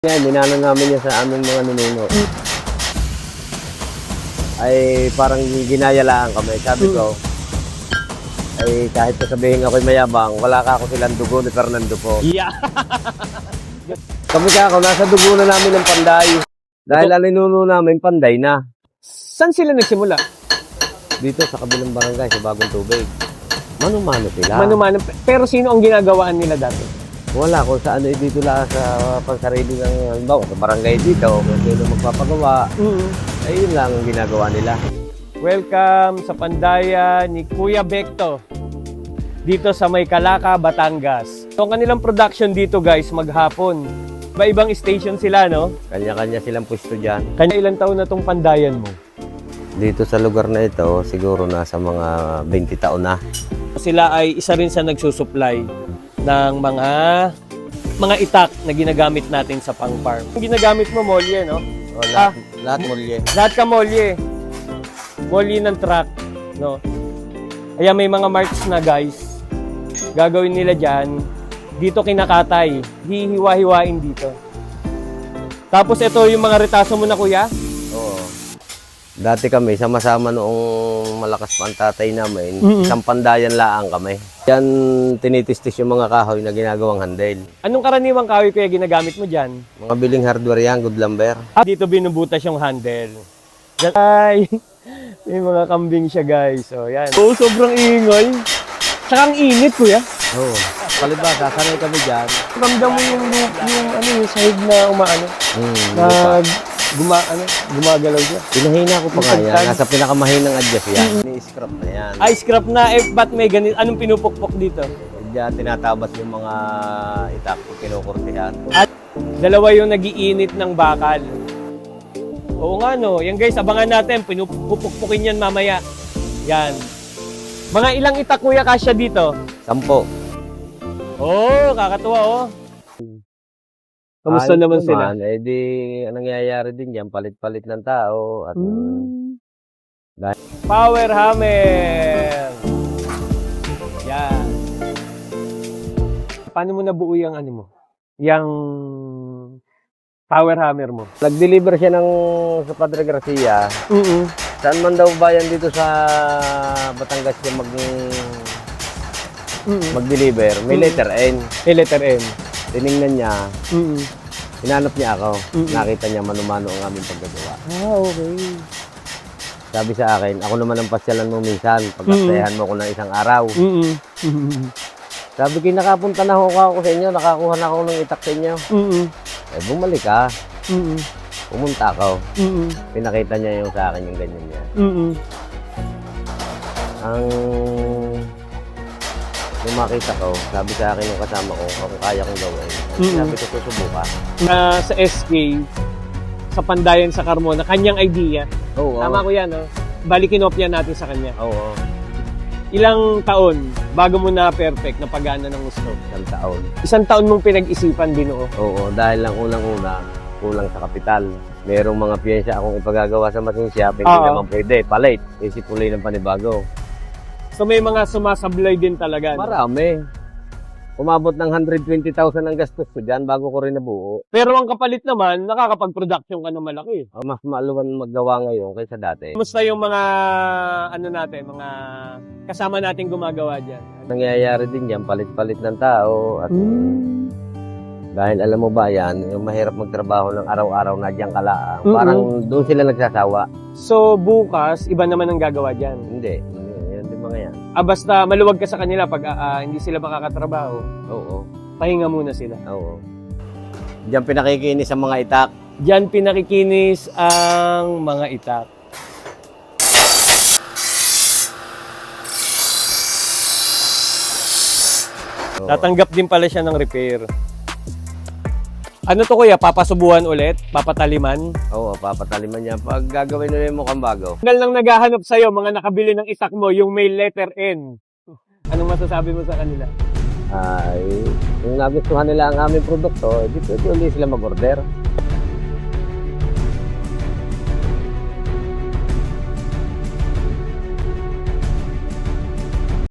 Yan, dinala namin yan sa aming mga ninuno. Ay parang ginayalaan kami. Sabi ko, ay kahit sabihin ako'y mayabang, wala ka ako silang dugo ni Fernando po. Yeah. Kami ka ako, nasa dugo na namin ng panday. Dahil ang ninuno namin, panday na. Saan sila nagsimula? Dito sa kabilang barangay, sa Bagong Tubig. Mano-mano sila. Mano-mano. Pero sino ang ginagawaan nila dati? Wala kung saan dito lang sa pansarili ng halimbawa, sa barangay dito, kung sino magpapagawa. Ay yun lang ang ginagawa nila. Welcome sa Pandayan ni Kuya Bekto dito sa May Calaca, Batangas. So, ang kanilang production dito guys, maghapon. Iba-ibang station sila, no? Kanya-kanya silang pwesto dyan. Kanya ilang taon na tong Pandayan mo? Dito sa lugar na ito, siguro nasa mga 20 taon na. Sila ay isa rin sa nagsusupply ng mga itak na ginagamit natin sa pang-farm. Ang ginagamit mo, molye, no? O, lahat molye. Lahat ka molye. Molye ng truck, no? Kaya may mga marks na guys. Gagawin nila dyan. Dito kinakatay. Hihiwa-hiwain dito. Tapos ito yung mga retaso mo na kuya. Oo. Dati kami, sama-sama noong malakas pa ang tatay namin, isang pandayan laang kami. Yan, tinitistis yung mga kahoy na ginagawang handle. Anong karaniwang kahoy kuya ginagamit mo dyan? Mga biling hardware yan, good lumber. Dito binubutas yung handle. Ay, may mga kambing siya guys. So yan. Oh, sobrang ingay. Tsaka ang init kuya. Oo. Palibas, sasanay kami dyan. Ramdam mo yung sahig na umaano. Gumagalaw siya. Pinahina ko pa nga yan. Nasa pinakamahinang adjust yan. Ni-scrap na yan. Ay, scrap na. Eh, ba't may ganito? Anong pinupukpok dito? Diyan, tinatabas yung mga itak ko, kinukurtihan. At dalawa yung nagiinit ng bakal. Oo nga no. Yan guys, abangan natin. Pinupukpukin yan mamaya. Yan. Mga ilang itak kuya kasya dito? 10. Oo, kakatuwa oh. Kamusta naman sila? Eh di, anong nangyayari din dyan, palit-palit ng tao. At, Power hammer! Yan. Paano mo nabuo yung ano mo? Yung power hammer mo? Nag-deliver siya sa Padre Garcia. Saan man daw bayan dito sa Batangas siya mag-deliver. May letter N. May letter M. Tiningnan niya. Hinanap niya ako. Nakita niya mano-mano ang aming paggagawa. Ah, okay. Sabi sa akin, ako naman ang pasyalan mo minsan. Pagkasayahan mo ko ng isang araw. Sabi ko, nakapunta na ako sa inyo. Nakakuha na ako ng itak sa inyo. Eh, bumalik ka. Pumunta ako. Pinakita niya yung sa akin yung ganyan niya. Nung makita ko, sabi sa akin yung kasama ko, kung kaya kong gawin. Sabi ko, susubukan. Sa SK, sa Pandayan sa Carmona, kanyang idea. Oo. Tama ko yan, no? Bali, kinopya natin sa kanya. Oo. Ilang taon bago mo na perfect na pagana ng gusto? Isang taon. Isang taon mong pinag-isipan binuo. Oo, dahil lang unang-una, kulang sa kapital. Merong mga piyensya akong ipagagawa sa machine shop, hindi naman pwede. Palit, isipulay ng panibago. So may mga sumasablay din talaga. No? Marami. Umabot ng 120,000 ang gastos ko dyan bago ko rin nabuo. Pero ang kapalit naman, nakakapag-production ka ng malaki. Mas maaluan maggawa ngayon kaysa dati. Kamusta yung mga, mga kasama natin gumagawa dyan? Nangyayari din yan, palit-palit ng tao. At dahil alam mo ba yan, yung mahirap magtrabaho ng araw-araw na dyan kalaang. Parang doon sila nagsasawa. So bukas, iba naman ang gagawa dyan? Hindi. Yan din mga yan. Basta maluwag ka sa kanila pag hindi sila makakatrabaho. Oo. Pahinga muna sila. Oo. Diyan pinakikinis ang mga itak. Diyan pinakikinis ang mga itak. Tatanggap din pala siya ng repair. Ano to kuya? Papasubuhan ulit? Papataliman? Oo, papataliman yan. Pag gagawin nila yung mukhang bago. Tagal nang naghahanap sa'yo, mga nakabili ng itak mo, yung may letter N. Anong masasabi mo sa kanila? Ay, kung nagustuhan nila ang aming produkto, hindi sila mag-order.